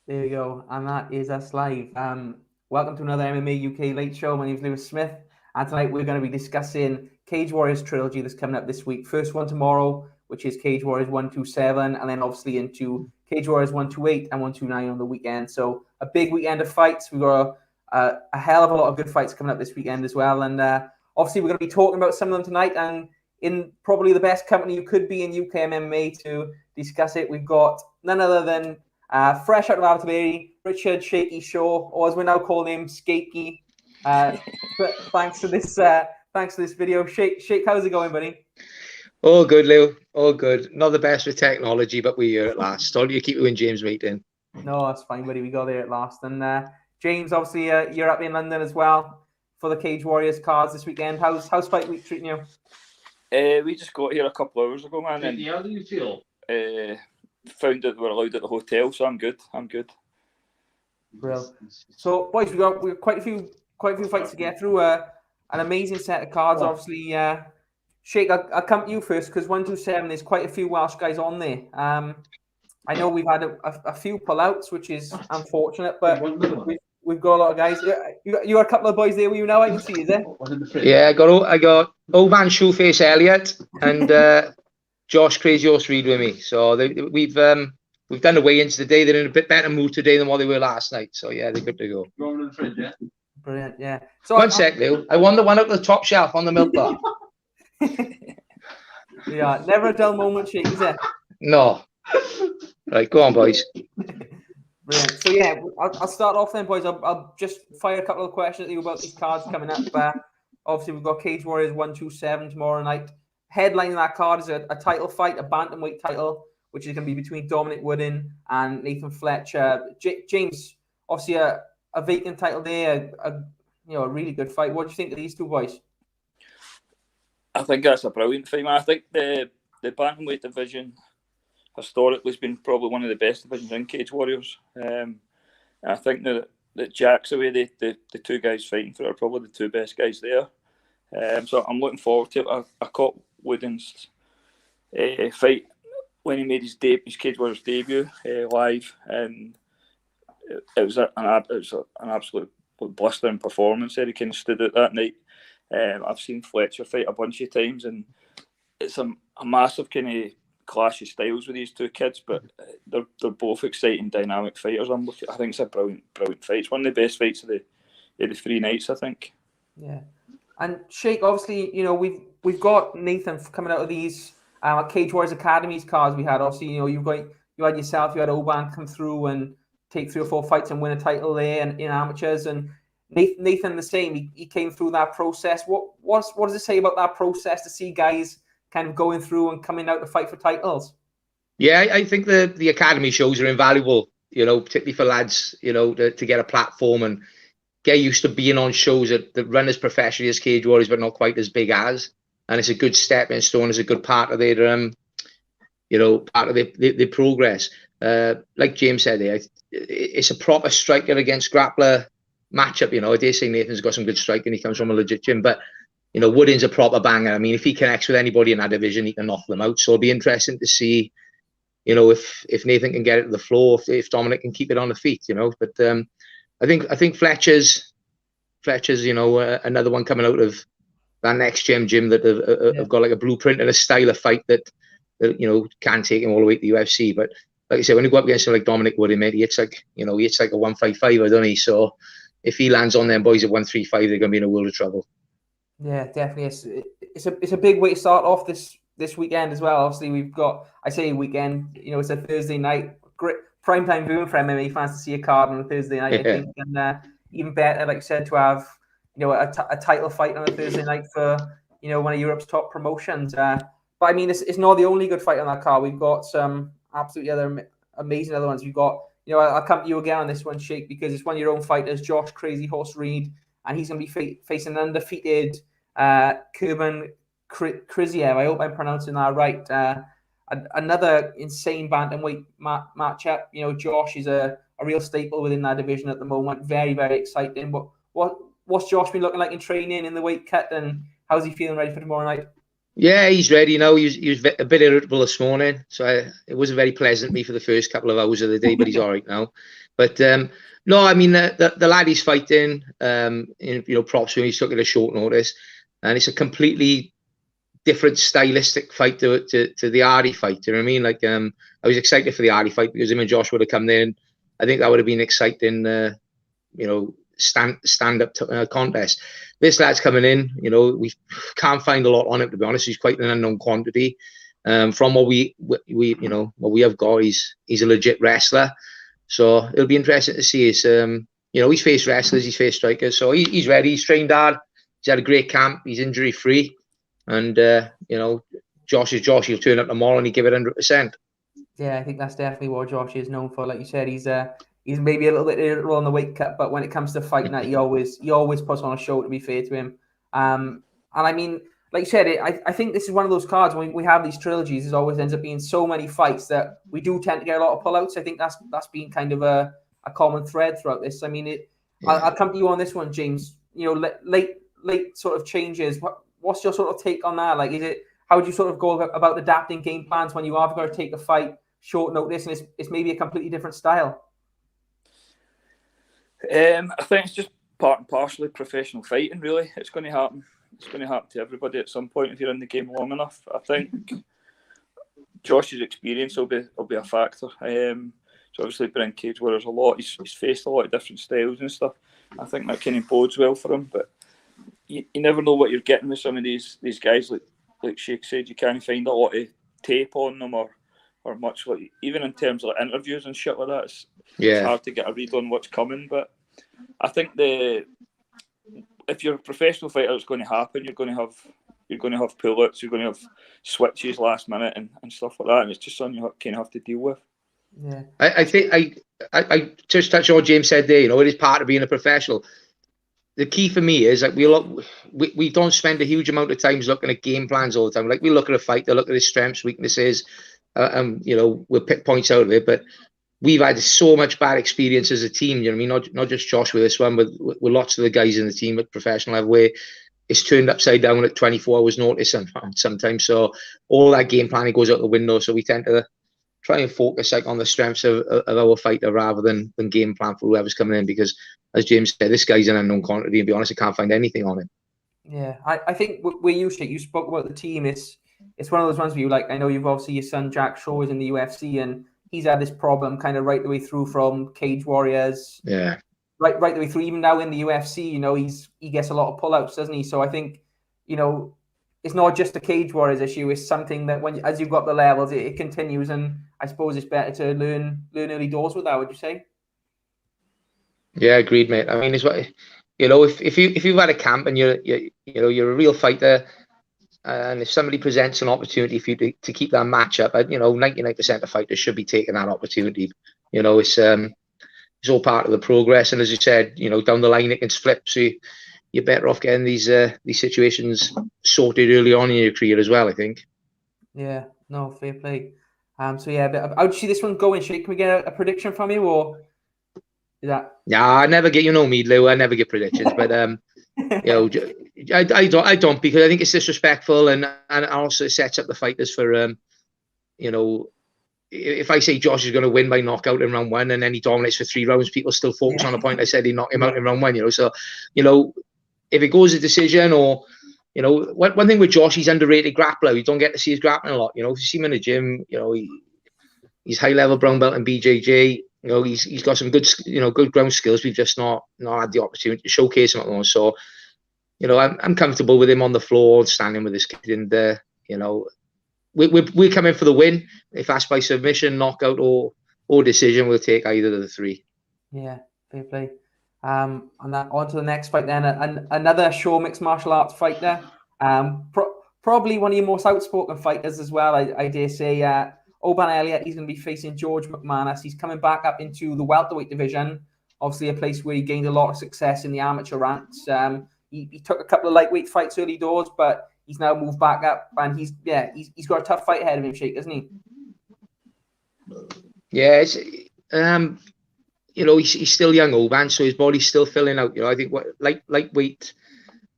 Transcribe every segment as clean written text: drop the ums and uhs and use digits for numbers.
There you go, and that is us live. Welcome to another MMA UK Late Show. My name is Lewis Smith, and tonight we're going to be discussing Cage Warriors Trilogy that's coming up this week. First one tomorrow, which is Cage Warriors 127, and then obviously into Cage Warriors 128 and 129 on the weekend. So a big weekend of fights. We've got a hell of a lot of good fights coming up this weekend as well, and obviously we're going to be talking about some of them tonight, and in probably the best company you could be in UK MMA to discuss it. We've got none other than fresh out of Altamiri, Richard Shaky Shaw, or as we're now calling him, Skakey. Thanks to this video. Shake, how's it going, buddy? Oh, good, Lou. Oh, good. Not the best with technology, but we're here at last. All you keep you and James meeting. No, that's fine, buddy. We got there at last. And James, obviously, you're up in London as well for the Cage Warriors cards this weekend. How's Fight Week treating you? We just got here a couple of hours ago, man. And how do you feel? Found that we were allowed at the hotel, so I'm good. Brilliant. So, boys, we've got quite a few fights to get through. An amazing set of cards, obviously. Shake, I'll come to you first because 127. There's quite a few Welsh guys on there. I know we've had a few pullouts, which is unfortunate, but we've got a lot of guys. You got a couple of boys there with you now. I can see, is there? Yeah, I got old man Shoeface Elliott and Josh Crazy Horse Reed with me. So we've done the weigh-ins today. They're in a bit better mood today than what they were last night. So yeah, they're good to go. Going in the fridge, yeah. Brilliant, yeah. So One sec, Lou. I won the one up the top shelf on the milk bar. Yeah, never a dull moment, Shake, is it? No. Right, go on, boys. Brilliant. So yeah, I'll start off then, boys. I'll just fire a couple of questions at you about these cards coming up. Obviously, we've got Cage Warriors 127 tomorrow night. Headlining that card is a title fight, a bantamweight title, which is going to be between Dominic Wooden and Nathan Fletcher. James, obviously a vacant title there, a really good fight. What do you think of these two boys? I think that's a brilliant fight, man. I think the bantamweight division historically has been probably one of the best divisions in Cage Warriors. I think that Jack's away, the two guys fighting for it are probably the two best guys there. So I'm looking forward to it. I caught Wooden's fight when he made his Cage Warriors debut live, and it was an absolute blistering performance there. He kind of stood out that night. I've seen Fletcher fight a bunch of times, and it's a massive kind of clash of styles with these two kids, but they're both exciting, dynamic fighters. I think it's a brilliant fight. It's one of the best fights of the 3 nights, I think. Yeah, and Shake, obviously, we've got Nathan coming out of these Cage Warriors Academies cards we had. Obviously, you had yourself, you had Oban come through and take 3 or 4 fights and win a title there in amateurs, and Nathan the same. He came through that process. What does it say about that process to see guys kind of going through and coming out to fight for titles? Yeah, I think the academy shows are invaluable, particularly for lads, to get a platform and get used to being on shows that run as professionally as Cage Warriors, but not quite as big as. And it's a good stepping stone, it's a good part of their, part of their progress. Like James said there, it's a proper striker against grappler matchup. I dare say Nathan's got some good striking. He comes from a legit gym, but Wooden's a proper banger. I mean, if he connects with anybody in that division, he can knock them out. So it'll be interesting to see, if Nathan can get it to the floor, if Dominic can keep it on the feet, But I think Fletcher's, another one coming out of that next gym that have got like a blueprint and a style of fight that can take him all the way to the UFC. But like I said, when you go up against him like Dominic Wooden, mate, it's like a 155, don't he? So if he lands on them boys at 135, they're going to be in a world of trouble. Yeah, definitely. It's a big way to start off this weekend as well. Obviously, we've got, I say weekend, it's a Thursday night. Great primetime viewing for MMA fans to see a card on a Thursday night, I think. And even better, like I said, to have a title fight on a Thursday night for one of Europe's top promotions. But I mean, it's not the only good fight on that card. We've got some absolutely other amazing other ones. We've got, I'll come to you again on this one, Shake, because it's one of your own fighters, Josh Crazy Horse Reed, and he's going to be facing an undefeated Kurban Kriziev. I hope I'm pronouncing that right. Another insane bantamweight matchup. Josh is a real staple within that division at the moment. Very, very exciting. But what's Josh been looking like in training in the weight cut, and how's he feeling ready for tomorrow night? Yeah, he's ready now. He was a bit irritable this morning, so it wasn't very pleasant me for the first couple of hours of the day. But he's all right now. But no, I mean the lad he's fighting, props when he's took it at short notice, and it's a completely different stylistic fight to the Hardy fight. You know what I mean? Like I was excited for the Hardy fight because him and Josh would have come there, and I think that would have been exciting. Stand up contest. This lad's coming in. We can't find a lot on him, to be honest. He's quite an unknown quantity. From what we have got, he's a legit wrestler. So it'll be interesting to see. He's faced wrestlers, he's faced strikers, so he's ready. He's trained hard. He's had a great camp. He's injury free, and Josh is Josh. He'll turn up tomorrow and he'll give it 100%. Yeah, I think that's definitely what Josh is known for. Like you said, he's maybe a little bit irritable on the weight cut, but when it comes to fight night, he always puts on a show, to be fair to him. And I mean, like you said, I think this is one of those cards when we have these trilogies, it always ends up being so many fights that we do tend to get a lot of pullouts. I think that's been kind of a common thread throughout this. I mean, I'll come to you on this one, James. Late sort of changes. What's your sort of take on that? Like, how would you sort of go about adapting game plans when you are going to take a fight short notice and it's maybe a completely different style? I think it's just part and parcel of professional fighting, really. It's going to happen. It's going to happen to everybody at some point if you're in the game long enough. I think Josh's experience will be a factor. He's obviously been in Cage Warriors a lot. He's faced a lot of different styles and stuff. I think that kind of bodes well for him. But you never know what you're getting with some of these guys. Like Sheikh said, you can't find a lot of tape on them or much, like even in terms of like interviews and shit like that. It's hard to get a read on what's coming. But I think if you're a professional fighter, it's going to happen. You're going to have pull-outs. You're going to have switches last minute and stuff like that. And it's just something you kind of have to deal with. Yeah, I think I just touch on what James said there. It is part of being a professional. The key for me is like we don't spend a huge amount of time looking at game plans all the time. Like we look at a fight, they look at his strengths, weaknesses, we'll pick points out of it. But we've had so much bad experience as a team. You know what I mean? Not just Josh with this one, but with lots of the guys in the team at professional level where it's turned upside down at 24 hours notice sometimes. So all that game planning goes out the window. So we tend to try and focus on the strengths of our fighter rather than game plan for whoever's coming in, because as James said, this guy's an unknown quantity, and to be honest, I can't find anything on him. Yeah, I think where you spoke about the team, it's one of those ones where you like, I know you've obviously your son Jack Shaw is in the UFC and he's had this problem kind of right the way through from Cage Warriors. Yeah. Right the way through, even now in the UFC, he gets a lot of pullouts, doesn't he? So I think, it's not just a Cage Warriors issue. It's something that as you've got the levels, it continues, and I suppose it's better to learn early doors with that. Would you say? Yeah, agreed, mate. I mean, it's what if you've had a camp and you're a real fighter, and if somebody presents an opportunity for you to keep that match up, 99% of fighters should be taking that opportunity. It's all part of the progress, and as you said, down the line it can flip. So you're better off getting these situations sorted early on in your career as well, I think. Yeah, no, fair play. So yeah, but how do you see this one going? Can we get a prediction from you, or is that? Yeah, I never get, me, Lou. I never get predictions, but I don't, because I think it's disrespectful, and also it sets up the fighters for if I say Josh is going to win by knockout in round 1 and then he dominates for 3 rounds, people still focus on the point I said he knocked him out in round 1. So if it goes a decision, or one thing with Josh, he's underrated grappler. You don't get to see his grappling a lot. If you see him in the gym, he's high level brown belt in BJJ. He's got some good good ground skills. We've just not had the opportunity to showcase him at the moment. So I'm comfortable with him on the floor, standing with this kid, and we're coming for the win. If that's by submission, knockout, or decision, we'll take either of the 3. Yeah, fair play. And that on to the next fight then. Another Shaw mixed martial arts fight there. Probably one of your most outspoken fighters as well, I dare say. Oban Elliott, he's going to be facing George McManus. He's coming back up into the welterweight division. Obviously a place where he gained a lot of success in the amateur ranks. He took a couple of lightweight fights early doors, but he's now moved back up, and he's got a tough fight ahead of him, Sheikh, isn't he? Yeah, it's he's still young, Oban, so his body's still filling out. I think lightweight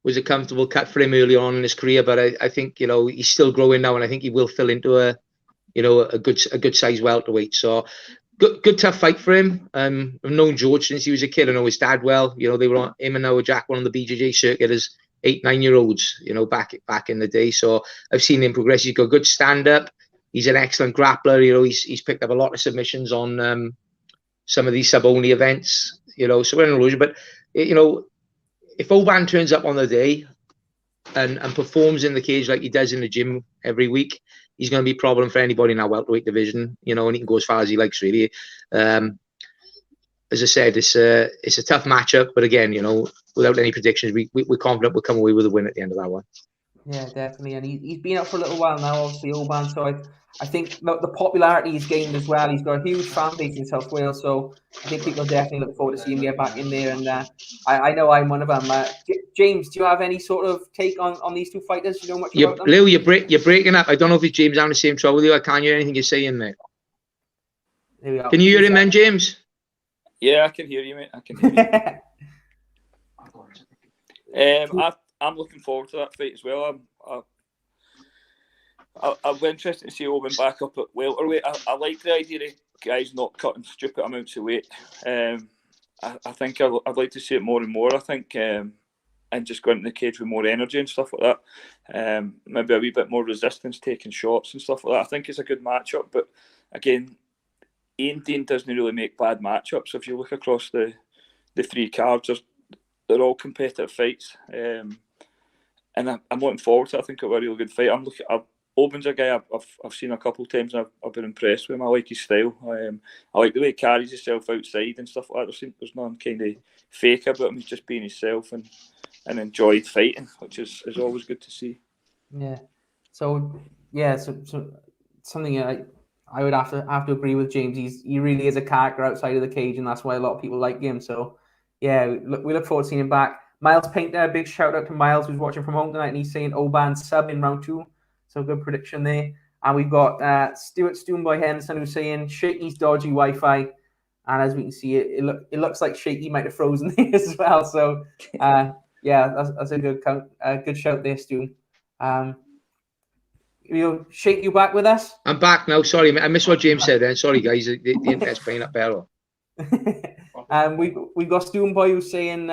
was a comfortable cut for him early on in his career, but I think, you know, he's still growing now, and I think he will fill into a good size welterweight. So good tough fight for him. I've known George since he was a kid. I know his dad well. You know, they were on, him and Noah Jack were on the BJJ circuit as 8-9-year-olds, you know, back in the day. So I've seen him progress. He's got good stand up. He's an excellent grappler. You know, he's picked up a lot of submissions on some of these sub-only events. You know, so we're in illusion. But you know, if Oban turns up on the day and performs in the cage like he does in the gym every week, he's going to be a problem for anybody in our welterweight division, you know, and he can go as far as he likes, really. As I said, it's a tough matchup, but again, you know, without any predictions, we're confident we'll come away with a win at the end of that one. Yeah, definitely. And he's been out for a little while now, obviously, Oban. So I think the popularity he's gained as well. He's got a huge fan base in South Wales. So I think people definitely look forward to seeing him get back in there. And I know I'm one of them. James, do you have any sort of take on these two fighters? Do you know much about them? Lou, you're breaking up. I don't know if it's James having the same trouble with you. I can't hear anything you're saying, mate. There we are. Can you hear him then, James? Yeah, I can hear you, mate. I can hear you. I'm looking forward to that fight as well. I'm interested to see Oban back up at welterweight. I like the idea of guys not cutting stupid amounts of weight. I think I'd like to see it more and more. I think, and just going into the cage with more energy and stuff like that. Maybe a wee bit more resistance, taking shots and stuff like that. I think it's a good matchup. But again, Ian Dean doesn't really make bad matchups. If you look across the three cards, they're all competitive fights. And I'm looking forward to it. I think it'll be a really good fight. Oban's a guy I've seen a couple of times and I've been impressed with him. I like his style. I like the way he carries himself outside and stuff like that. There's nothing kind of fake about him. He's just being himself and enjoyed fighting, which is always good to see. Yeah. So something I would have to agree with James. He really is a character outside of the cage, and that's why a lot of people like him. So yeah, we look forward to seeing him back. Miles Painter, a big shout out to Miles, who's watching from home tonight, and he's saying Oban sub in round 2. So good prediction there. And we've got Stuart Stoomboy Henderson, who's saying Shaky's dodgy Wi-Fi. And as we can see, it looks like Shaky might have frozen there as well. So yeah, that's a good shout there, Stu. Shake, you back with us? I'm back now. Sorry, I missed what James said then. Sorry, guys. The internet's playing up better. We've got Stoomboy who's saying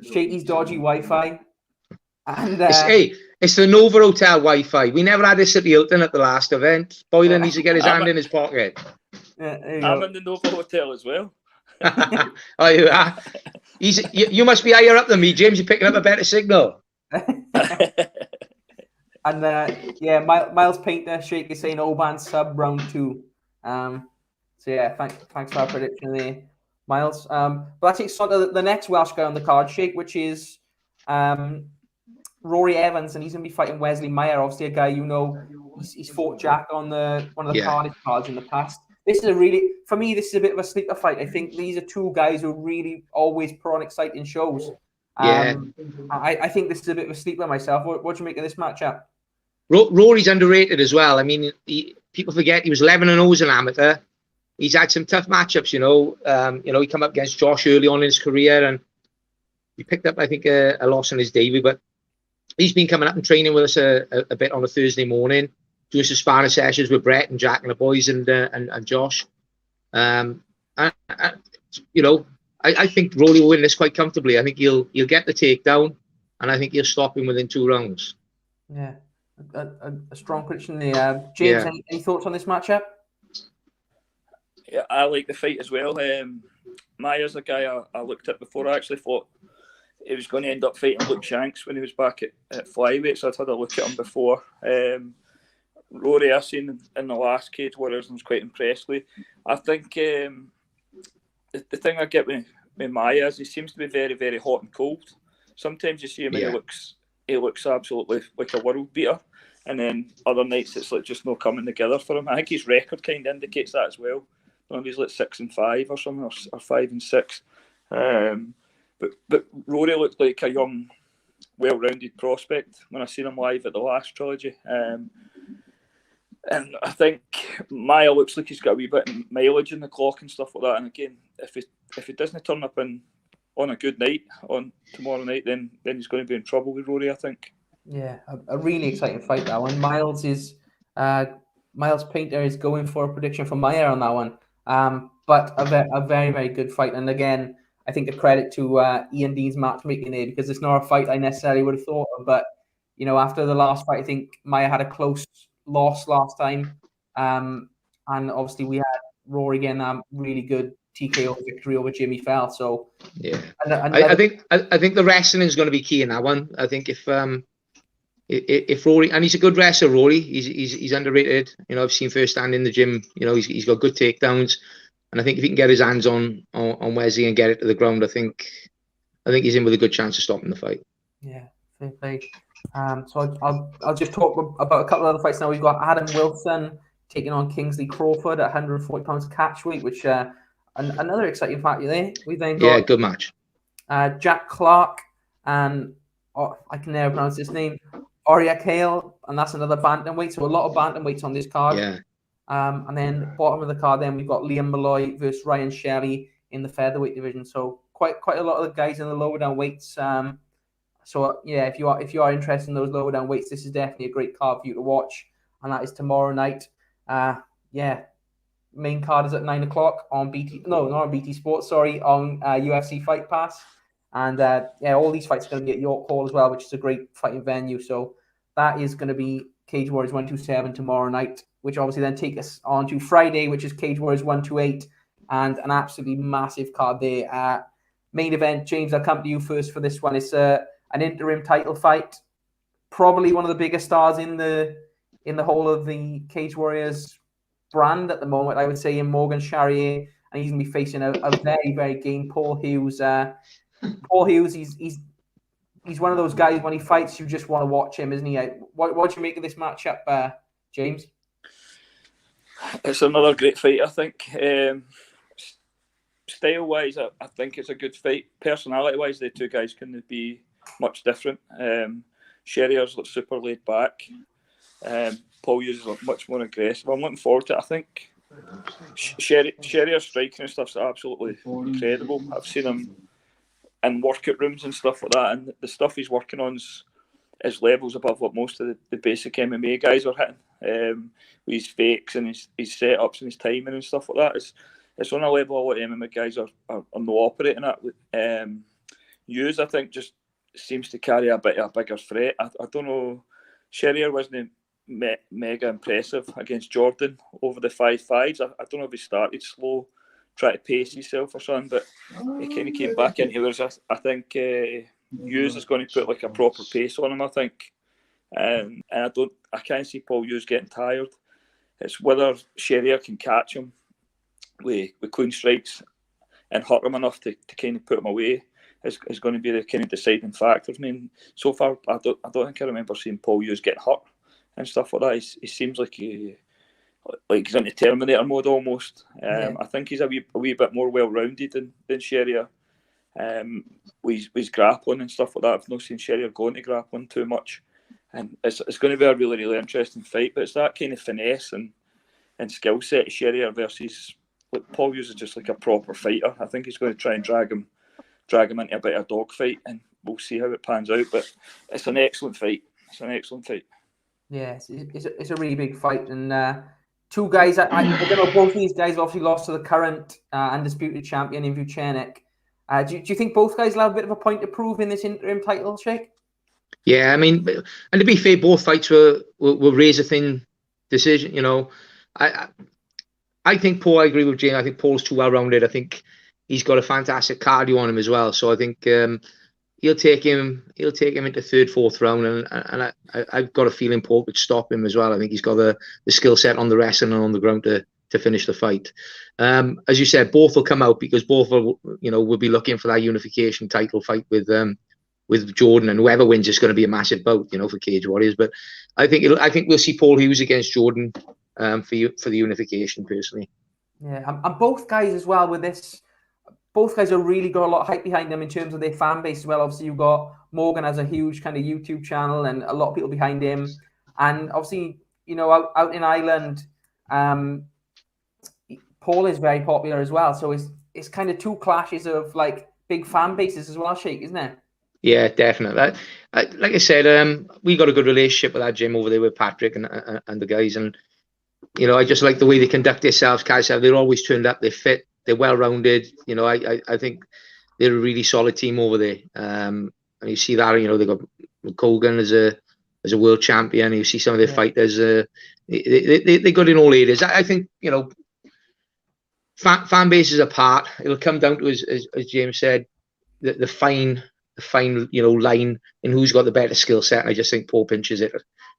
Shaky's dodgy Wi-Fi. And it's the Nova Hotel Wi-Fi. We never had this at the Hilton at the last event. Boylan needs to get his hand in his pocket. I'm in the Nova Hotel as well. Oh, you are? You must be higher up than me, James. You're picking up a better signal. And Miles Painter, Shake is saying Oban sub round 2. So yeah, thanks for our prediction there, Miles. But that takes us on to the next Welsh guy on the card, Shake, which is Rory Evans, and he's going to be fighting Wesley Meyer. Obviously, a guy he's fought Jack on one of the Cardiff cards in the past. This is for me, this is a bit of a sleeper fight. I think these are two guys who really always put on exciting shows. I think this is a bit of a sleeper myself. What do you make of this matchup? Rory's underrated as well. I mean, people forget he was 11-0 as an amateur. He's had some tough matchups, you know. He came up against Josh early on in his career, and he picked up, I think, a loss on his debut. But he's been coming up and training with us a bit on a Thursday morning, doing some sparring sessions with Brett and Jack and the boys and Josh. I think Rory will win this quite comfortably. I think he'll get the takedown, and I think he'll stop him within 2 rounds. Yeah, a strong prediction there. James, any thoughts on this matchup? Yeah, I like the fight as well. Meyer's a guy I looked at before. I actually thought he was going to end up fighting Luke Shanks when he was back at flyweight, so I'd had a look at him before. Rory I've seen in the last Cage Warriors and was quite impressed with. I think the thing I get with Meyer is he seems to be very, very hot and cold. Sometimes you see him and he looks absolutely like a world beater, and then other nights it's like just no coming together for him. I think his record kind of indicates that as well. I don't know if he's like 6-5 or something, or 5-6. But Rory looked like a young, well-rounded prospect when I seen him live at the last Trilogy. And I think Maya looks like he's got a wee bit of mileage in the clock and stuff like that. And again, if he doesn't turn up in on a good night on tomorrow night, then he's going to be in trouble with Rory, I think. Yeah, a really exciting fight, that one. Miles Painter is going for a prediction from Maya on that one. But a very, very good fight. And again, I think a credit to Ian Dean's matchmaking there, because it's not a fight I necessarily would have thought of. But, after the last fight, I think Maya had a close loss last time. And obviously we had Rory getting a really good TKO victory over Jimmy Fell. So yeah, I think the wrestling is going to be key in that one. I think if Rory, and he's a good wrestler, Rory, he's underrated. I've seen firsthand in the gym. He's got good takedowns, and I think if he can get his hands on Wesley and get it to the ground, I think he's in with a good chance of stopping the fight. Yeah, fair play. So I'll just talk about a couple of other fights now. We've got Adam Wilson taking on Kingsley Crawford at 140 pounds catch weight, which another exciting fight there. We then got good match. Jack Clark and I can never pronounce his name, Oriak Hale, and that's another bantamweight. So a lot of bantamweights on this card. Yeah. And then bottom of the card, then we've got Liam Malloy versus Ryan Shelley in the featherweight division. So quite a lot of the guys in the lower down weights. So yeah, if you are interested in those lower down weights, this is definitely a great card for you to watch, and that is tomorrow night. Main card is at 9 o'clock on BT. No, not on BT Sports. Sorry, on UFC Fight Pass. And all these fights are going to be at York Hall as well, which is a great fighting venue. So that is going to be Cage Warriors 127 tomorrow night, which obviously then take us on to Friday, which is Cage Warriors 128, and an absolutely massive card there. Main event, James, I'll come to you first for this one. It's an interim title fight. Probably one of the biggest stars in the whole of the Cage Warriors brand at the moment, I would say, in Morgan Charrier, and he's going to be facing a very, very game Paul Hughes. Paul Hughes, he's one of those guys, when he fights, you just want to watch him, isn't he? What do you make of this matchup, James? It's another great fight, I think. Style-wise, I think it's a good fight. Personality-wise, the two guys couldn't be much different. Sherrier's super laid back. Paul Hughes is much more aggressive. I'm looking forward to it. I think Sherrier's striking and stuff's absolutely incredible. I've seen him in workout rooms and stuff like that, and the stuff he's working on is levels above what most of the basic MMA guys are hitting. With his fakes and his setups and his timing and stuff like that. It's on a level a lot of MMA guys are not operating at. Hughes, I think, just seems to carry a bigger threat. I don't know. Sherrier wasn't mega impressive against Jordan over the 5-5s. I don't know if he started slow, try to pace himself or something, but he kind of came back into it. I think Hughes is going to put like a proper pace on him, I think. And I can't see Paul Hughes getting tired. It's whether Sherrier can catch him with clean strikes and hurt him enough to kind of put him away is going to be the kind of deciding factor. I mean, so far I don't think I remember seeing Paul Hughes getting hurt and stuff like that. He seems like he's into Terminator mode almost. I think he's a wee bit more well-rounded than Sherrier. With his grappling and stuff like that. I've not seen Sherrier going to grappling too much. And it's going to be a really, really interesting fight. But it's that kind of finesse and skill set of Sherrier versus Paul Hughes is just like a proper fighter. I think he's going to try and drag him into a bit of a dogfight, and we'll see how it pans out. But it's an excellent fight. Yeah, it's a really big fight, and two guys. I don't know. Both of these guys obviously lost to the current undisputed champion in Vucenic. Do you think both guys will have a bit of a point to prove in this interim title shake? Yeah, I mean, and to be fair, both fights were razor thin decision. I think Paul. I agree with Jane. I think Paul's too well rounded. I think he's got a fantastic cardio on him as well. So I think he'll take him into third, fourth round, and I've got a feeling Paul could stop him as well. I think he's got the skill set on the wrestling and on the ground to finish the fight. As you said, both will come out because both will be looking for that unification title fight with Jordan, and whoever wins is going to be a massive bout, for Cage Warriors. But I think we'll see Paul Hughes against Jordan for the unification personally. Yeah, and both guys as well with this. Both guys have really got a lot of hype behind them in terms of their fan base as well. Obviously, you've got Morgan has a huge kind of YouTube channel and a lot of people behind him. And obviously, out in Ireland, Paul is very popular as well. So it's kind of two clashes of like big fan bases as well, Sheik, isn't it? Yeah, definitely. Like I said, we got a good relationship with that gym over there with Patrick and the guys, and I just like the way they conduct themselves. Guys, they're always turned up. They're fit. They're well rounded. I think they're a really solid team over there. And you see that. They got Kogan as a world champion. You see some of their fighters. They got in all areas. I think fan bases apart. It'll come down to as James said, the fine line in who's got the better skill set. And I just think Paul pinches it.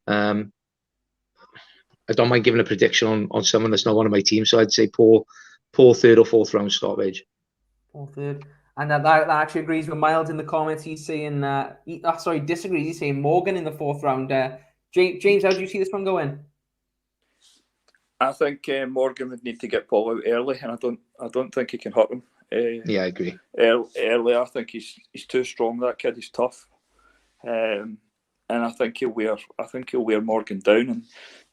I don't mind giving a prediction on someone that's not one of my teams. So I'd say Paul third or fourth round stoppage. Paul third. And that actually agrees with Miles in the comments. He's saying, disagrees. He's saying Morgan in the fourth round. James, how do you see this one going? I think Morgan would need to get Paul out early, and I don't think he can hurt him. Yeah, I agree. Early, I think he's too strong. That kid, he's tough, and I think he'll wear Morgan down, and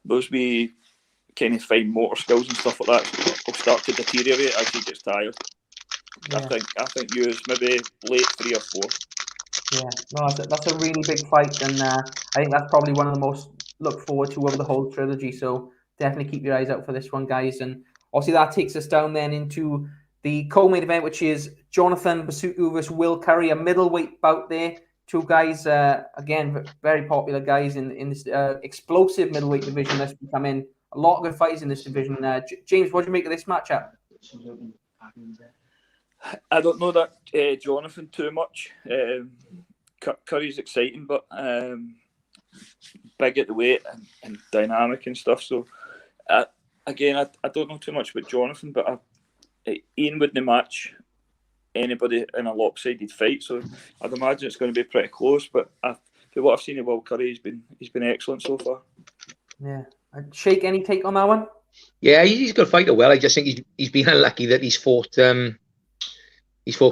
those wee kind of fine motor skills and stuff like that will start to deteriorate as he gets tired. Yeah. I think yours maybe late 3 or 4. Yeah, no, that's a really big fight, and I think that's probably one of the most looked forward to over the whole trilogy. So definitely keep your eyes out for this one, guys. And obviously that takes us down then into the co-main event, which is Jonathan Basutu versus Will Curry, a middleweight bout there. Two guys, again, very popular guys in this explosive middleweight division that's becoming a lot of good fighters in this division. James, what do you make of this matchup? I don't know that Jonathan too much. Curry's exciting, but big at the weight and dynamic and stuff. So, I don't know too much about Jonathan, but Ian wouldn't match anybody in a lopsided fight. So I'd imagine it's going to be pretty close. But for what I've seen of Will Curry, he's been excellent so far. Yeah. Sheik, any take on that one? Yeah, he's got to fight it well. I just think he's been unlucky that he's fought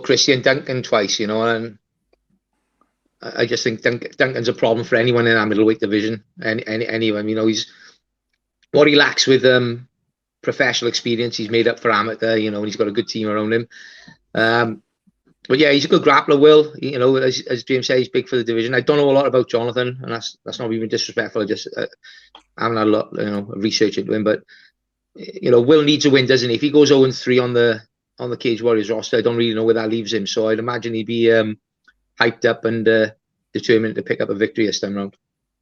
Christian Duncan twice, and I just think Duncan's a problem for anyone in that middleweight division. Anyone, he's what he lacks with professional experience. He's made up for amateur, and he's got a good team around him. But yeah, he's a good grappler. Will, as James said, he's big for the division. I don't know a lot about Jonathan, and that's not even disrespectful. I just haven't had a lot, of research into him. But Will needs a win, doesn't he? If he goes 0-3 on the Cage Warriors roster, I don't really know where that leaves him. So I'd imagine he'd be hyped up and determined to pick up a victory this time round.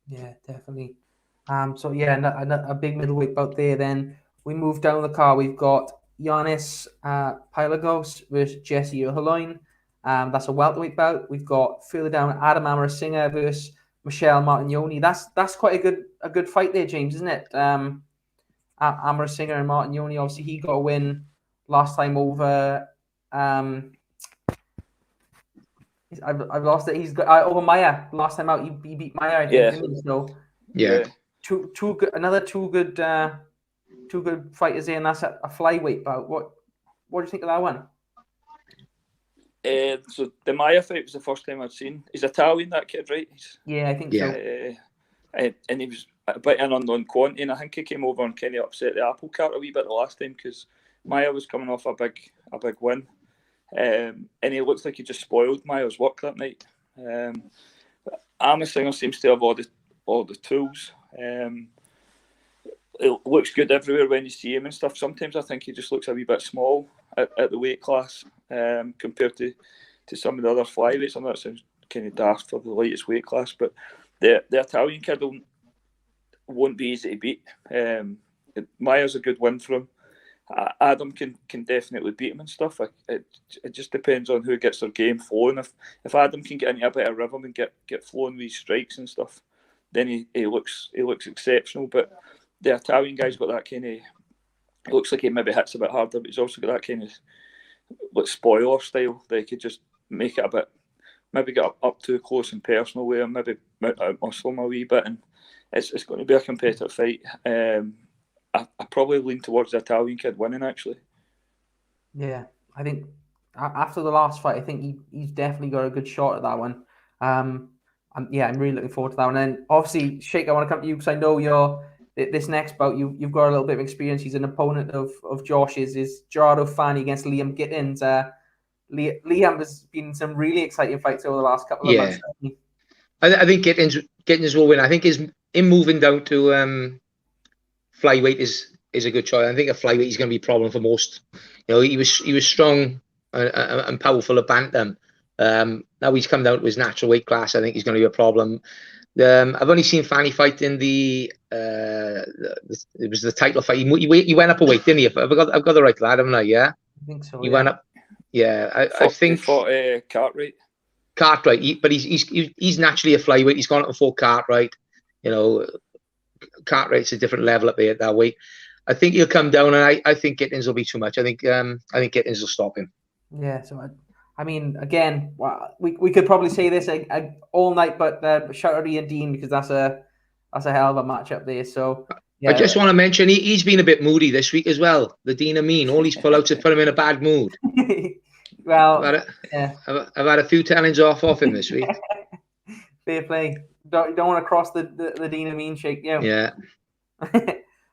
Yeah, definitely. So yeah, a big middleweight bout there. Then we move down the card. We've got Yanis Pylagos versus Jesse Holoin. That's a welterweight bout. We've got further down Amamura Singer versus Michelle Martignoni. That's quite a good fight there, James, isn't it? Amamura Singer and Martignoni. Obviously, he got a win last time over. I've lost it. He's got over Maya last time out. He beat Maya, I think. Yeah. Didn't he? So yeah, two good fighters there, and that's a flyweight bout. What do you think of that one? So the Maya fight was the first time I'd seen. He's Italian, that kid, right? Yeah, I think so. And he was a bit in on quantity, and I think he came over and kind of upset the apple cart a wee bit the last time because Maya was coming off a big win. And he looks like he just spoiled Maya's work that night. Amma Singer seems to have all the tools. It looks good everywhere when you see him and stuff. Sometimes I think he just looks a wee bit small at the weight class compared to some of the other flyweights. I know that sounds kind of daft for the lightest weight class, but the Italian kid won't be easy to beat. Maya's a good win for him. Adam can definitely beat him and stuff. It just depends on who gets their game flowing. If Adam can get into a bit of rhythm and get flowing with strikes and stuff, then he looks exceptional. But the Italian guy's got that kind of. It looks like he maybe hits a bit harder, but he's also got that kind of spoiler style. They could just make it a bit, maybe get up too close and personal with him, maybe muscle him a wee bit, and it's going to be a competitive fight. I probably lean towards the Italian kid winning, actually. Yeah, I think after the last fight, I think he's definitely got a good shot at that one. I'm really looking forward to that one. And then, obviously, Sheik, I want to come to you because I know this next bout, you've got a little bit of experience. He's an opponent of Josh's. Is Gerardo Fani against Liam Gittins. Liam has been some really exciting fights over the last couple of months. I think Gittins will win. I think him moving down to flyweight is a good choice. I think a flyweight is going to be a problem for most. You know, he was strong and powerful at bantam. Now he's come down to his natural weight class. I think he's going to be a problem. I've only seen Fanny fight in it was the title fight. He went up a weight, didn't he? I've got the right lad, haven't I? Yeah, I think so. He went up. Yeah, I think he fought Cartwright. Cartwright, but he's naturally a flyweight. He's gone up and fought Cartwright. You know, Cartwright's a different level up there at that weight. I think he'll come down, and I think Gittins will be too much. I think Gittins will stop him. Yeah, so I mean, again, we could probably say this all night, but shout out to Ian Dean, because that's a hell of a matchup there. So yeah. I just want to mention he's been a bit moody this week as well. The Dean Amin, all his pullouts have put him in a bad mood. Well, I've had a few tellings off him this week. Fair play. Don't want to cross the Dean Amin shake. Yeah.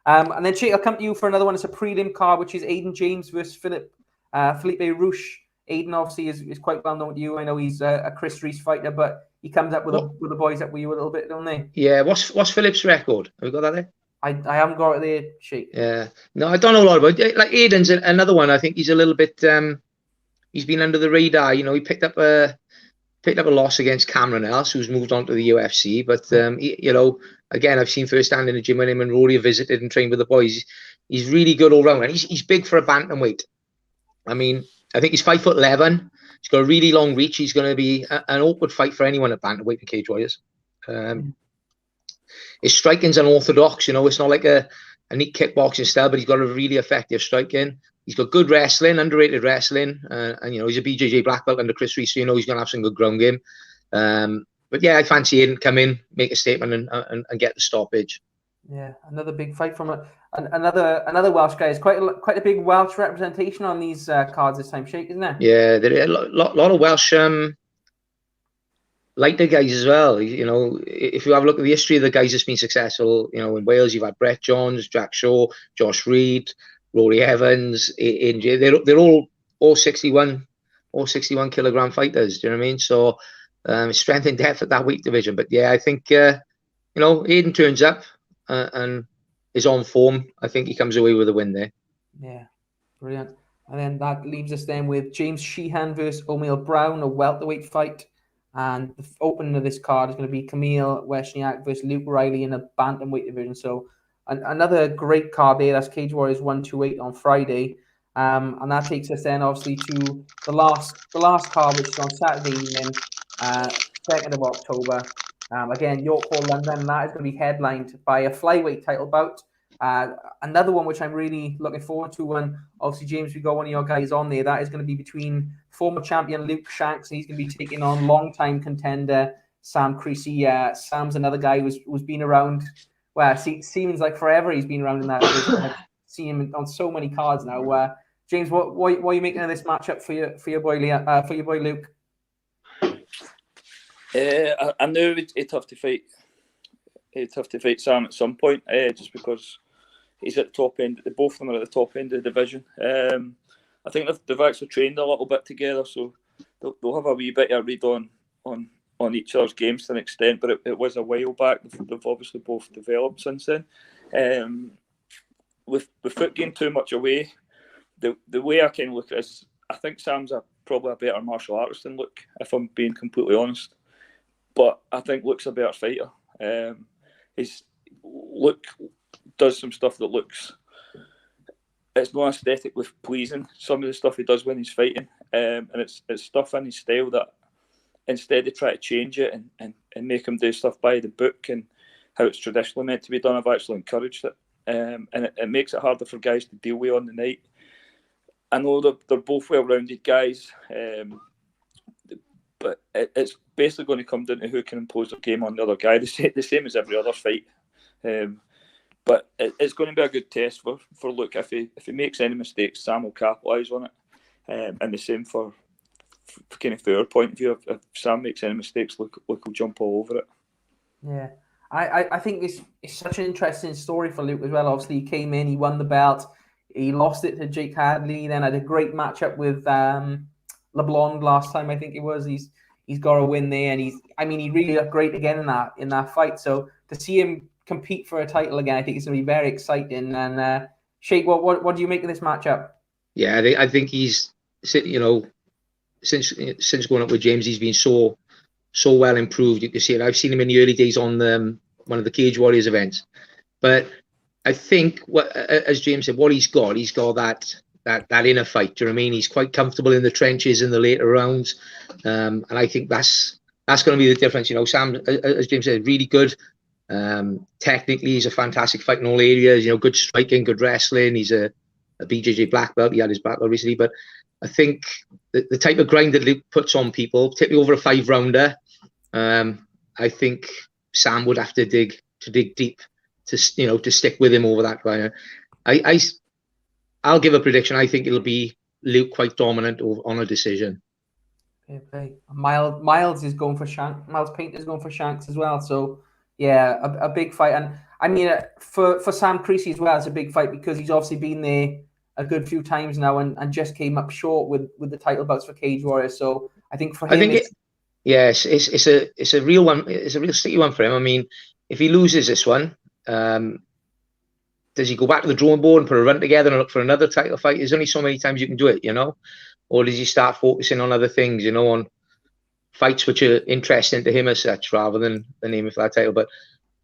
And then Shake, I'll come to you for another one. It's a prelim card, which is Aiden James versus Felipe Rouche. Aiden obviously is quite well known to you. I know he's a Chris Reese fighter, but he comes up with the boys up with you a little bit, don't they? Yeah. What's Philip's record? Have we got that there? I haven't got it there, Shake. Yeah. No, I don't know a lot about it. Like Aiden's another one. I think he's a little bit. He's been under the radar. You know, he picked up a loss against Cameron Else, who's moved on to the UFC. But you know, again, I've seen firsthand in the gym when him and Rory have visited and trained with the boys. He's really good all round, and he's big for a bantamweight. I mean, I think he's 5'11". He's got a really long reach. He's going to be an awkward fight for anyone at bantamweight in Cage Warriors. His striking's unorthodox. You know, it's not like a neat kickboxing style, but he's got a really effective striking. He's got good wrestling, underrated wrestling, and you know, he's a BJJ black belt under Chris Reese, so you know he's going to have some good ground game. But yeah, I fancy him come in, make a statement, and get the stoppage. Yeah, another big fight from another Welsh guy. It's quite a big Welsh representation on these cards this time, Shake, isn't there? Yeah, there are a lot of Welsh lighter guys as well. You know, if you have a look at the history of the guys that's been successful, you know, in Wales, you've had Brett Johns, Jack Shaw, Josh Reed, Rory Evans, they're all 61 kilogram fighters. Do you know what I mean? So strength and depth at that weight division. But yeah, I think you know, Aiden turns up and is on form. I think he comes away with a win there. Yeah, brilliant. And then that leaves us then with James Sheehan versus O'Meal Brown, a welterweight fight. And the opening of this card is going to be Kamil Wozniak versus Luke Riley in a bantamweight division. So another great card there. That's Cage Warriors 128 on Friday. And that takes us then obviously to the last card, which is on Saturday evening, 2nd of October. Again, York Hall, London, and that is going to be headlined by a flyweight title bout. Another one which I'm really looking forward to, when obviously, James, we got one of your guys on there. That is going to be between former champion Luke Shanks, and he's going to be taking on long-time contender Sam Creasy. Sam's another guy who's been around. Well, seems like forever he's been around in that division. I've seen him on so many cards now. James, what are you making of this matchup for your boy Luke? I knew he'd have to fight. He'd have to fight Sam at some point, just because he's at the top end. Both of them are at the top end of the division. I think they've actually trained a little bit together, so they'll have a wee bit of a read on each other's games to an extent. But it was a while back. They've obviously both developed since then. Without giving too much away, the way I can look at this, I think Sam's probably a better martial artist than Luke, if I'm being completely honest. But I think Luke's a better fighter. Luke does some stuff that looks, it's not aesthetically pleasing, some of the stuff he does when he's fighting, and it's stuff in his style that, instead of trying to change it and make him do stuff by the book and how it's traditionally meant to be done, I've actually encouraged it, and it makes it harder for guys to deal with on the night. I know they're both well-rounded guys, but it's basically going to come down to who can impose their game on the other guy, the same as every other fight. But it's going to be a good test for Luke. If he makes any mistakes, Sam will capitalise on it. And the same for kind of their point of view. If Sam makes any mistakes, Luke will jump all over it. Yeah, I think it's such an interesting story for Luke as well. Obviously, he came in, he won the belt, he lost it to Jake Hadley, then had a great matchup with LeBlanc last time, I think it was. He's got a win there, and he really looked great again in that fight. So to see him compete for a title again, I think it's going to be very exciting. And Sheikh, what do you make of this matchup? Yeah, I think he's, you know, since going up with James, he's been so well improved. You can see it. I've seen him in the early days on one of the Cage Warriors events, but I think as James said, what he's got that inner fight. Do you know what I mean? He's quite comfortable in the trenches in the later rounds, and I think that's going to be the difference. You know, Sam, as James said, really good. Technically, he's a fantastic fight in all areas. You know, good striking, good wrestling. He's a BJJ black belt. He had his black belt recently, but I think the type of grind that Luke puts on people, particularly over a 5-rounder, I think Sam would have to dig deep to stick with him over that grind. I'll give a prediction. I think it'll be Luke quite dominant on a decision. Okay. Miles is going for Shanks. Miles Painter is going for Shanks as well. So yeah, a big fight. And I mean, for Sam Creasy as well, it's a big fight because he's obviously been there a good few times now and just came up short with the title bouts for Cage Warriors. So I think for him, it's a real one. It's a real sticky one for him. I mean, if he loses this one, does he go back to the drawing board and put a run together and look for another title fight? There's only so many times you can do it, you know? Or does he start focusing on other things, you know, on fights which are interesting to him as such, rather than aiming for that title? But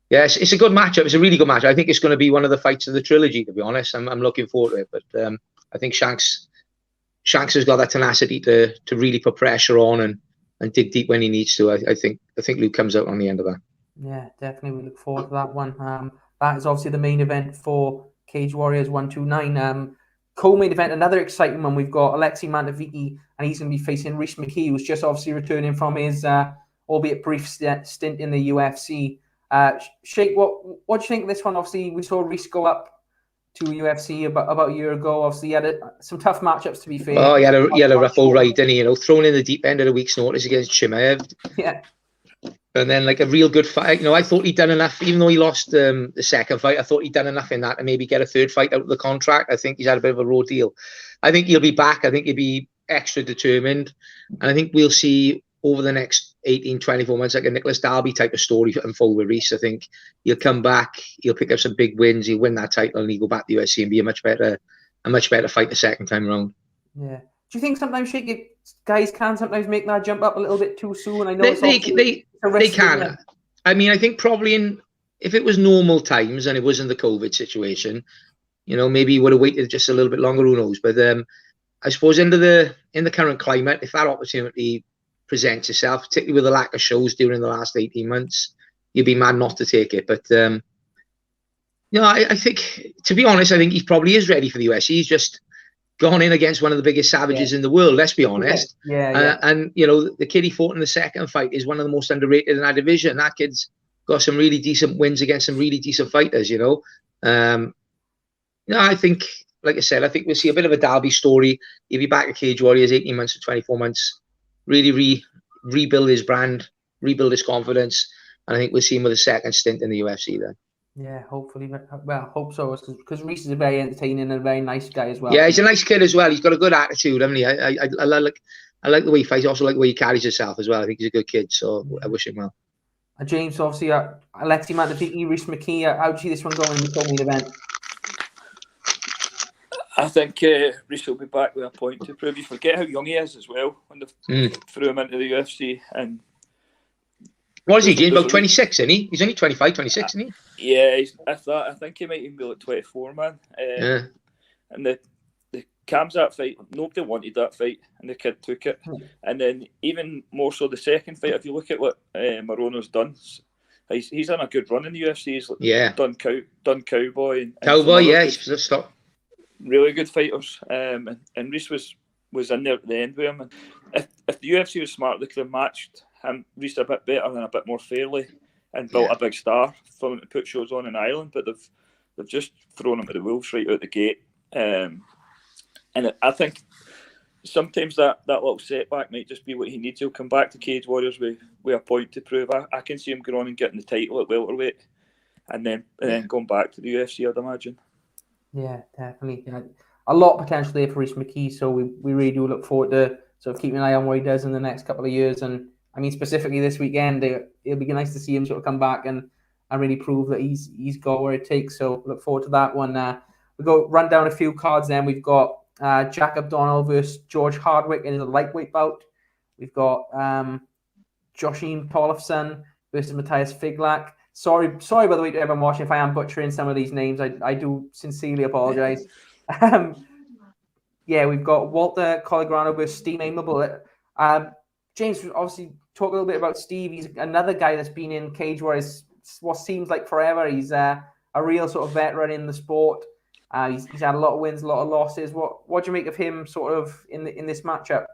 yes, it's a good matchup. It's a really good match. I think it's going to be one of the fights of the trilogy, to be honest. I'm looking forward to it. But I think Shanks has got that tenacity to really put pressure on and dig deep when he needs to. I think Luke comes out on the end of that. Yeah, definitely. We look forward to that one. That is obviously the main event for Cage Warriors 129. Co-main event, another exciting one. We've got Alexei Mantoviki, and he's going to be facing Rhys McKee, who's just obviously returning from his, albeit brief stint in the UFC. Sheikh, what do you think of this one? Obviously, we saw Rhys go up to UFC about a year ago. Obviously, he had some tough matchups, to be fair. Oh, he had a rough old ride, didn't he? You know, thrown in the deep end at a week's notice against Chimaev. Yeah. And then like a real good fight. You know, I thought he'd done enough, even though he lost the second fight. I thought he'd done enough in that to maybe get a third fight out of the contract. I think he's had a bit of a raw deal. I think he'll be back. I think he'll be extra determined. And I think we'll see over the next 18, 24 months, like a Nicholas Darby type of story unfold with Rhys. I think he'll come back, he'll pick up some big wins, he'll win that title, and he'll go back to the UFC and be a much better fight the second time around. Yeah. Do you think sometimes, Sheikh, guys can sometimes make that jump up a little bit too soon? I know they can. I mean, I think probably if it was normal times and it wasn't the COVID situation, you know, maybe he would have waited just a little bit longer. Who knows? But I suppose in the current climate, if that opportunity presents itself, particularly with the lack of shows during the last 18 months, you'd be mad not to take it. But you know, I think, to be honest, I think he probably is ready for the UFC. He's just gone in against one of the biggest savages in the world, let's be honest. Yeah. And you know, the kid he fought in the second fight is one of the most underrated in that division. That kid's got some really decent wins against some really decent fighters, you know. You know, I think, like I said, I think we'll see a bit of a Darby story. He'll be back at Cage Warriors 18 months to 24 months, really rebuild his brand, rebuild his confidence, and I think we'll see him with a second stint in the UFC then. Yeah, hopefully. Well, hope so, because Rhys is a very entertaining and a very nice guy as well. Yeah, he's a nice kid as well. He's got a good attitude, hasn't he? I like the way he fights. I also like the way he carries himself as well. I think he's a good kid, so I wish him well. James, obviously, Alexei Mantoviki, Rhys McKee. How do you see this one going in the co-main event? I think Rhys will be back with a point to prove. You forget how young he is as well when they threw him into the UFC. And what is he, James? About 26, isn't he? He's only 25, 26, isn't he? Yeah, I think he might even be like 24, man. Yeah. And the Kamzat fight, nobody wanted that fight, and the kid took it. And then even more so the second fight, if you look at what Morono's done, he's done a good run in the UFC. He's done Cowboy. And Cowboy, yeah, he's just stopped. Really good fighters. And Rhys was in there at the end with him. And if the UFC was smart, they could have matched Rhys a bit better and a bit more fairly and built a big star for him to put shows on in Ireland. But they've just thrown him to the wolves right out the gate. And I think sometimes that little setback might just be what he needs. He'll come back to Cage Warriors with a point to prove. I can see him going on and getting the title at welterweight and then going back to the UFC, I'd imagine. Yeah, definitely. Yeah. A lot of potential there for Rhys McKee, so we really do look forward to sort of keeping an eye on what he does in the next couple of years. And I mean, specifically this weekend, it'll be nice to see him sort of come back and really prove that he's got where it takes. So look forward to that one. We'll go run down a few cards then. We've got Jack O'Donnell versus George Hardwick in the lightweight bout. We've got Joachim Tollefson versus Matthias Figlak. Sorry, by the way, to everyone watching if I am butchering some of these names. I do sincerely apologise. Yeah, we've got Walter Collegrano versus Steve Amable. James, obviously, talk a little bit about Steve. He's another guy that's been in Cage Warriors what seems like forever. He's a real sort of veteran in the sport. He's had a lot of wins, a lot of losses. What do you make of him sort of in this matchup?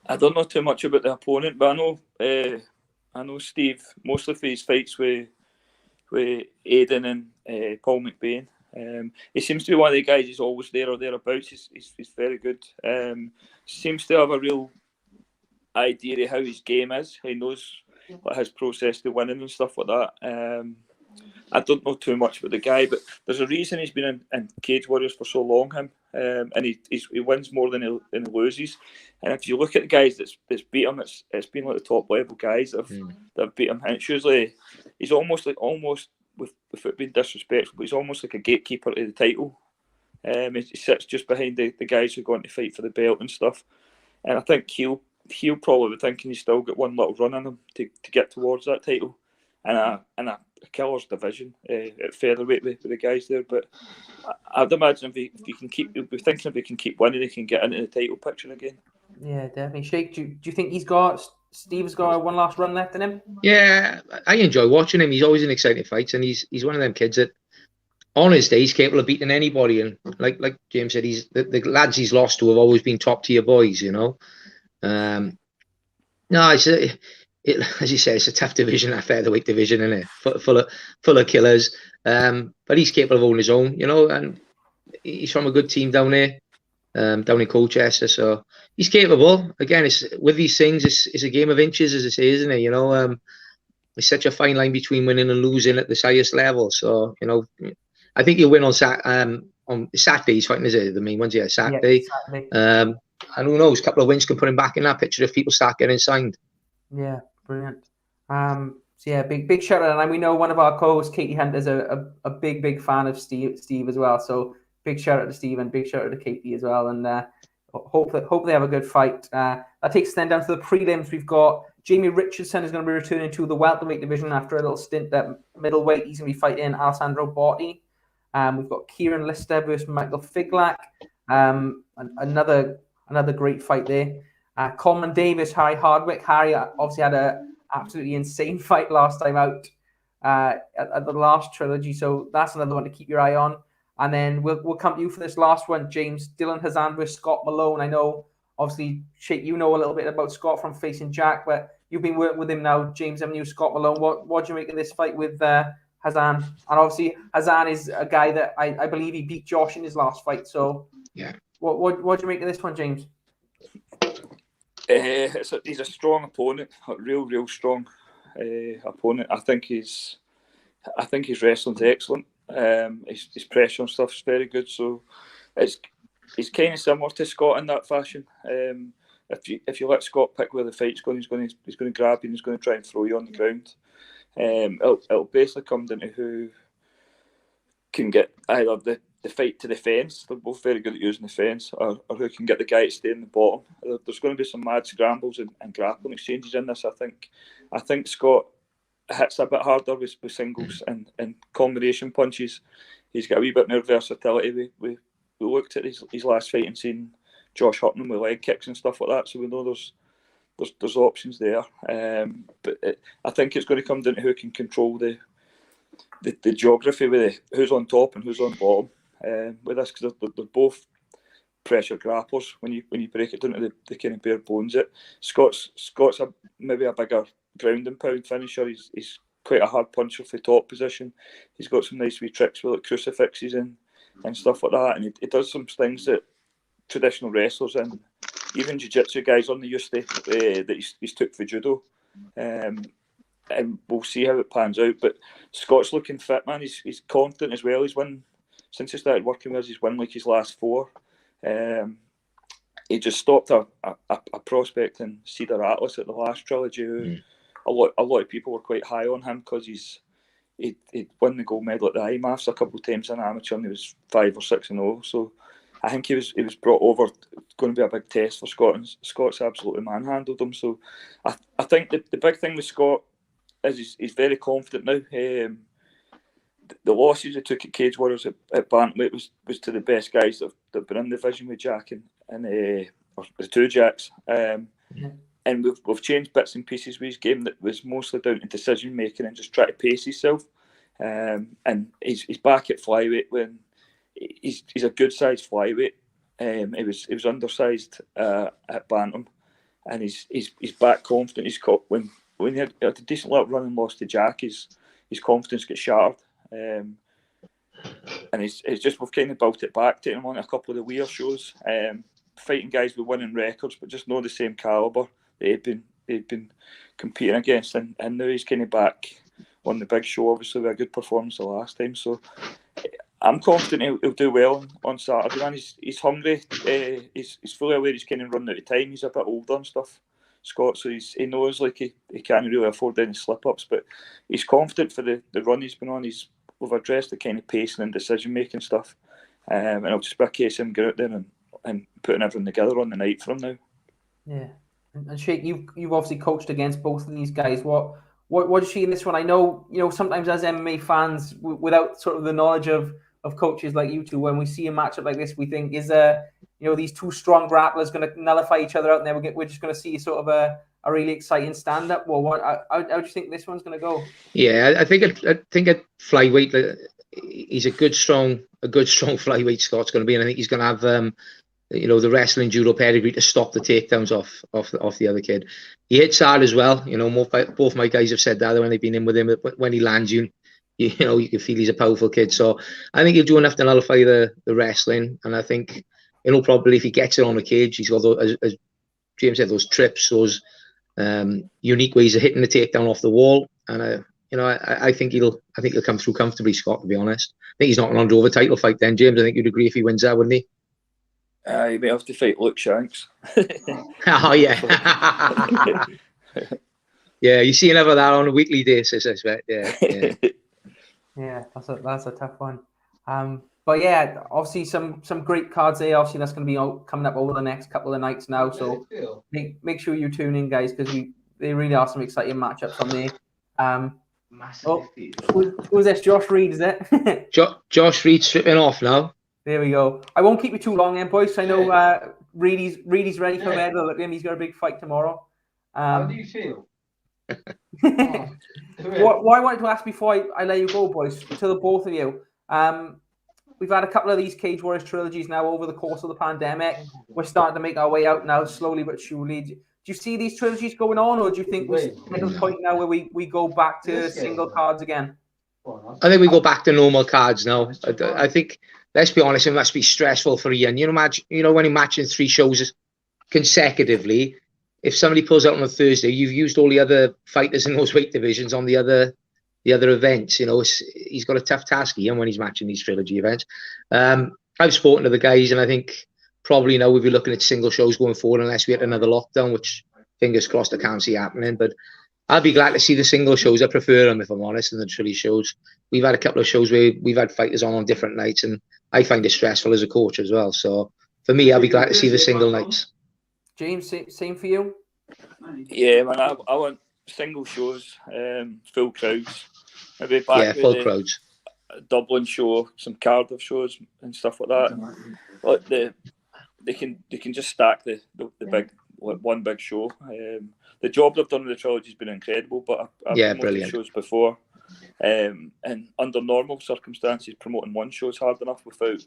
I don't know too much about the opponent, but I know Steve mostly for his fights with Aidan and Paul McBain. He seems to be one of the guys who's always there or thereabouts. He's very good. Seems to have a real idea of how his game is. He knows his process to winning and stuff like that. I don't know too much about the guy, but there's a reason he's been in Cage Warriors for so long, and he wins more than he loses. And if you look at the guys that's beat him, it's been like the top level guys that have beat him, and it's usually he's almost without being disrespectful, but he's almost like a gatekeeper to the title. He sits just behind the guys who are going to fight for the belt and stuff. And I think he'll probably be thinking he's still got one little run in him to get towards that title. And a killer's division at featherweight with the guys there. But I'd imagine if he can keep winning, he can get into the title picture again. Yeah, definitely. Sheikh, do you think Steve's got one last run left in him? Yeah, I enjoy watching him. He's always in exciting fights, and he's one of them kids that on his day he's capable of beating anybody. And like James said, the lads he's lost to have always been top tier boys, you know. No, as you say, it's a tough division, that featherweight division, isn't it? Full of killers. But he's capable of holding his own, you know, and he's from a good team down there, down in Colchester. So he's capable. Again, it's with these things, it's a game of inches, as I say, isn't it? You know, it's such a fine line between winning and losing at the highest level. So, you know, I think he'll win on Saturday. He's fighting, is it? The main one's Saturday. Yeah, Saturday. And who knows, a couple of wins can put him back in that picture if people start getting signed. Yeah, brilliant. So yeah, big shout out, and we know one of our co-hosts, Katie Hunt, is a big fan of Steve as well. So big shout out to Steve and big shout out to Katie as well. And hope they have a good fight. That takes us then down to the prelims. We've got Jamie Richardson is going to be returning to the welterweight division after a little stint at middleweight. He's going to be fighting Alessandro Botti. We've got Kieran Lister versus Michael Figlak. Another great fight there. Coleman Davis, Harry Hardwick. Harry obviously had an absolutely insane fight last time out at the last trilogy, so that's another one to keep your eye on. And then we'll come to you for this last one, James. Dylan Hazan versus Scott Malone. I know, obviously, Sheikh, you know a little bit about Scott from facing Jack, but you've been working with him now, James, haven't you? Scott Malone. What do you make of this fight with Hazan? And obviously, Hazan is a guy that I believe he beat Josh in his last fight. So yeah, what do you make of this one, James? He's a strong opponent, a real strong opponent. I think his wrestling's excellent. His pressure and stuff's very good. So it's kind of similar to Scott in that fashion. If you let Scott pick where the fight's going, he's going to grab you and he's going to try and throw you on the ground. It'll basically come down to who can get either the fight to the fence. They're both very good at using the fence, or who can get the guy to stay in the bottom. There's going to be some mad scrambles and grappling exchanges in this. I think Scott hits a bit harder with singles and combination punches. He's got a wee bit more versatility. We looked at his last fight and seen Josh hitting him with leg kicks and stuff like that, so we know there's options there. But I think it's going to come down to who can control the geography with who's on top and who's on bottom with this, because they're both pressure grapplers when you break it down to the kind of bare bones. Scott's maybe a bigger ground and pound finisher. He's quite a hard puncher for top position. He's got some nice wee tricks with like crucifixes and stuff like that, and he does some things that traditional wrestlers and even jiu-jitsu guys aren't used to that he's took for judo. And we'll see how it pans out. But Scott's looking fit, man. He's confident as well. He's won since he started working with us. He's won like his last 4. he just stopped a prospect in Cedar Atlas at the last trilogy. Who a lot of people were quite high on him because he'd won the gold medal at the IMAFs a couple of times in amateur, and he was 5 or 6-0. So I think he was brought over. It's going to be a big test for Scotland. Scott's absolutely manhandled him. So I think the big thing with Scott is he's very confident now. The losses he took at Cage Warriors at Bantamweight was to the best guys that've been in the division with Jack and the two Jacks. And we've changed bits and pieces with his game that was mostly down to decision making and just try to pace himself. And he's back at flyweight when he's a good sized flyweight. He was undersized at Bantam, and he's back confident. He's caught when he had a decent little run and lost to Jack, his confidence gets shattered. And it's just we've kind of built it back, taking him on a couple of the Weir shows, fighting guys with winning records, but just not the same caliber they'd been competing against, and now he's kind of back on the big show, obviously with a good performance the last time. So I'm confident he'll do well on Saturday. Man, he's hungry. He's fully aware he's kind of running out of time. He's a bit older and stuff, Scott, so he knows like he can't really afford any slip ups, but he's confident for the run he's been on. We've addressed the kind of pacing and decision making stuff, and it'll just be a case of him getting out there and putting everything together on the night for him now. Yeah, and Sheikh, you've obviously coached against both of these guys. What do you see in this one? I know sometimes as MMA fans, without sort of the knowledge of coaches like you two, when we see a matchup like this, we think is these two strong grapplers going to nullify each other out, and then we're just going to see sort of a really exciting stand-up. Well, how do you think this one's going to go? Yeah, I think at flyweight, he's a good strong flyweight. Scott's going to be, and I think he's going to have the wrestling judo pedigree to stop the takedowns off the other kid. He hits hard as well. Both my guys have said that when they've been in with him. When he lands you can feel he's a powerful kid. So I think he'll do enough to nullify the wrestling, and I think probably if he gets it on the cage, he's got those, as James said, those trips, those unique ways of hitting the takedown off the wall, and I think he'll come through comfortably, Scott. To be honest, I think he's not going to over title fight. Then James, I think you'd agree if he wins that, wouldn't he? You may have to fight Luke Shanks. Oh yeah, yeah. You see enough of that on a weekly basis, I expect. Yeah. Yeah, that's a tough one. But yeah, obviously some great cards there. Obviously, that's going to be coming up over the next couple of nights now. So make sure you tune in, guys, because they really are some exciting matchups on there. Who's this? Josh Reed, is it? Josh Reed stripping off now. There we go. I won't keep you too long, then, boys. I know Reedy's ready for bed. Look at him; he's got a big fight tomorrow. How do you feel? What I wanted to ask before I let you go, boys, to the both of you. We've had a couple of these Cage Warriors trilogies now over the course of the pandemic. We're starting to make our way out now, slowly but surely. Do you see these trilogies going on, or do you think we're at a point now where we go back to single cards again? I think we go back to normal cards now. I think, let's be honest, it must be stressful for Ian. When you're matching 3 shows consecutively, if somebody pulls out on a Thursday, you've used all the other fighters in those weight divisions on the other events. He's got a tough task, Ian, when he's matching these trilogy events. I've spoken to the guys, and I think probably now we'll be looking at single shows going forward unless we hit another lockdown, which fingers crossed I can't see happening. But I'd be glad to see the single shows. I prefer them, if I'm honest, than the trilogy shows. We've had a couple of shows where we've had fighters on different nights, and I find it stressful as a coach as well. So for me, I'll be glad to see the single nights. James, same for you? Yeah, man, I want single shows, full crowds. Maybe back full crowds. Dublin show, some Cardiff shows and stuff like that. Like they can just stack the big one big show. The job they've done with the trilogy has been incredible, but I've promoted shows before. And under normal circumstances, promoting one show is hard enough without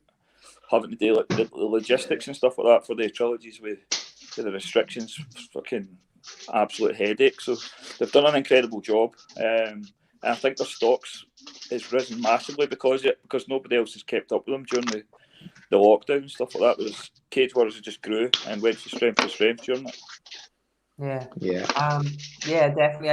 having to do like the logistics and stuff like that for the trilogies with the restrictions. Fucking absolute headache. So they've done an incredible job, and I think their stocks has risen massively because nobody else has kept up with them during the lockdown and stuff like that. Whereas Cage Warriors just grew and went from strength to strength during it. Yeah, definitely.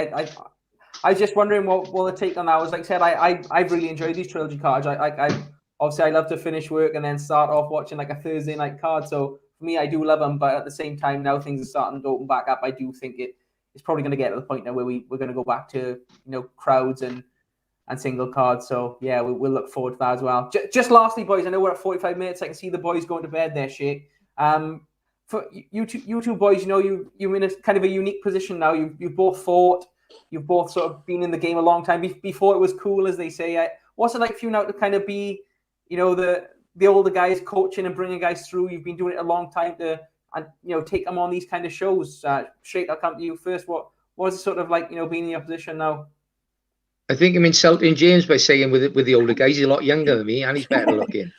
I was just wondering what the take on that was. Like I said, I've really enjoyed these trilogy cards. I obviously I love to finish work and then start off watching like a Thursday night card. So for me, I do love them, but at the same time, now things are starting to open back up. I do think it's probably going to get to the point now where we're going to go back to crowds and single cards. So yeah, we'll look forward to that as well. Just lastly, boys, I know we're at 45 minutes. I can see the boys going to bed there, Shay. For you two boys, you're in a kind of a unique position now. You've both fought. You've both sort of been in the game a long time before it was cool, as they say. What's it like for you now to kind of be, the older guys coaching and bringing guys through? You've been doing it a long time take them on these kind of shows. Shay, I'll come to you first. What's it sort of like, being in your position now? I think I'm insulting James by saying with the older guys, he's a lot younger than me and he's better looking.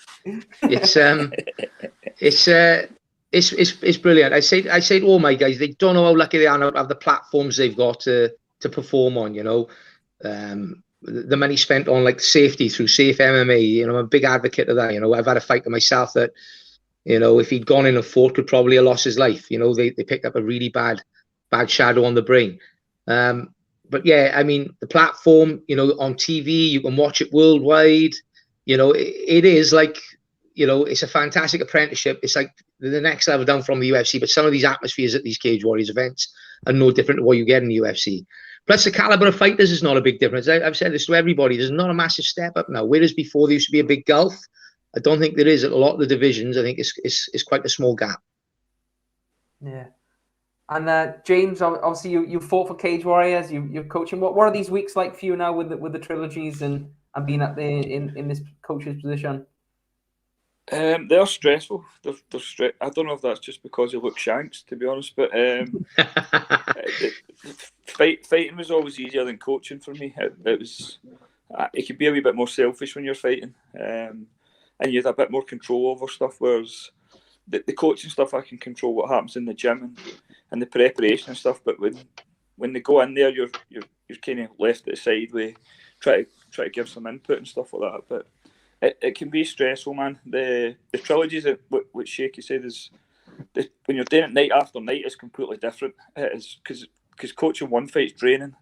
It's brilliant. I say to all my guys, they don't know how lucky they are to have the platforms they've got to perform on. The money spent on like safety through Safe MMA. I'm a big advocate of that. I've had a fighter myself that, if he'd gone in and fought, could probably have lost his life. They picked up a really bad shadow on the brain. But yeah, I mean, the platform, on TV, you can watch it worldwide. It is like, it's a fantastic apprenticeship. It's like the next level down from the UFC, but some of these atmospheres at these Cage Warriors events are no different to what you get in the UFC. Plus, the caliber of fighters is not a big difference. I've said this to everybody. There's not a massive step up now. Whereas before there used to be a big gulf, I don't think there is at a lot of the divisions. I think it's quite a small gap. Yeah. And James, obviously you fought for Cage Warriors. You're coaching. What are these weeks like for you now with the trilogies and being up there in this coach's position? They're stressful. They're I don't know if that's just because you look shanks, to be honest, but fighting was always easier than coaching for me. It could be a wee bit more selfish when you're fighting, and you had a bit more control over stuff. Whereas the coaching stuff, I can control what happens in the gym and the preparation and stuff. But when they go in there, you're kind of left at the side with try to give some input and stuff like that. But it can be stressful, man. The trilogies, what Shaky said, is when you're doing it night after night, it's completely different. It is because coaching one fight's draining.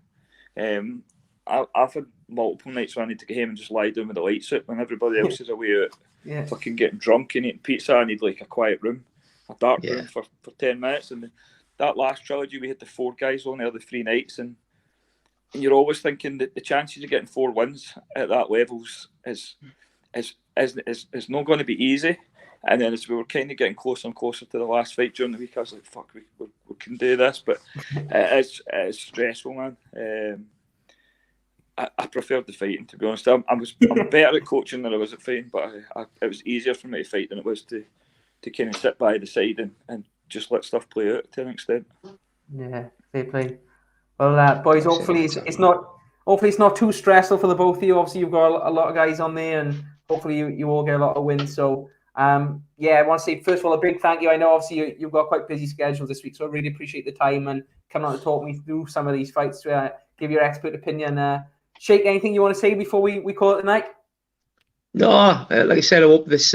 I've had multiple nights where I need to get home and just lie down with the lights out when everybody else is away out, fucking getting drunk and eating pizza. I need like a quiet room, a dark room for 10 minutes. And that last trilogy, we had the 4 guys on there, the 3 nights, and you're always thinking that the chances of getting 4 wins at that level is not going to be easy. And then as we were kind of getting closer and closer to the last fight during the week, I was like, fuck, we can do this. But it's stressful, man. I preferred the fighting, to be honest. I'm better at coaching than I was at fighting, but it was easier for me to fight than it was to kind of sit by the side and just let stuff play out to an extent. Yeah, fair play. Well, boys, hopefully it's not too stressful for the both of you. Obviously, you've got a lot of guys on there, and hopefully you all get a lot of wins. So, I want to say, first of all, a big thank you. I know, obviously, you've got quite busy schedules this week, so I really appreciate the time and coming on to talk me through some of these fights to give your expert opinion. Shake, anything you want to say before we call it a night? No, like I said, I hope this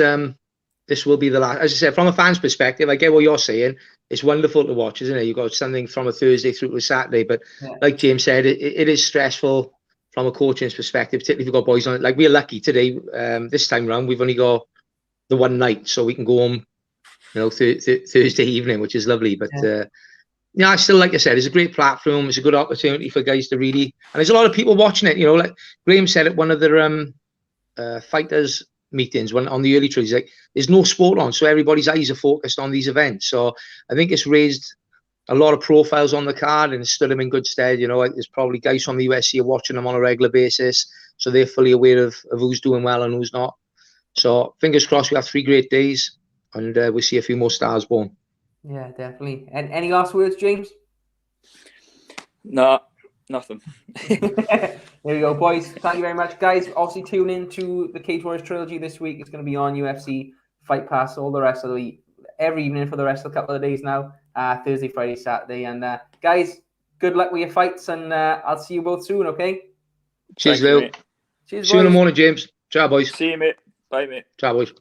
will be the last. As I said, from a fan's perspective, I get what you're saying. It's wonderful to watch, isn't it? You've got something from a Thursday through to a Saturday, but like James said, it is stressful from a coaching's perspective, particularly if you've got boys on it. Like, we're lucky today, this time round, we've only got the one night, so we can go home, Thursday evening, which is lovely. But I still, like I said, it's a great platform. It's a good opportunity for guys to really, and there's a lot of people watching it. Like Graham said at one of the fighters meetings on the early trials, like, there's no sport on, so everybody's eyes are focused on these events. So I think it's raised a lot of profiles on the card and stood them in good stead. Like, there's probably guys from the USC are watching them on a regular basis, so they're fully aware of who's doing well and who's not. So fingers crossed we have 3 great days, and we'll see a few more stars born. Yeah, definitely. And any last words, James? No, nothing. There we go, boys. Thank you very much, guys. Obviously, tune in to the Cage Warriors trilogy this week. It's going to be on UFC Fight Pass all the rest of the week, every evening for the rest of the couple of days now. Thursday, Friday, Saturday. And guys, good luck with your fights, and I'll see you both soon, okay? Cheers, Lou. Cheers, see you in the morning, James. Ciao, boys. See you, mate. Bye, mate. Ciao, boys.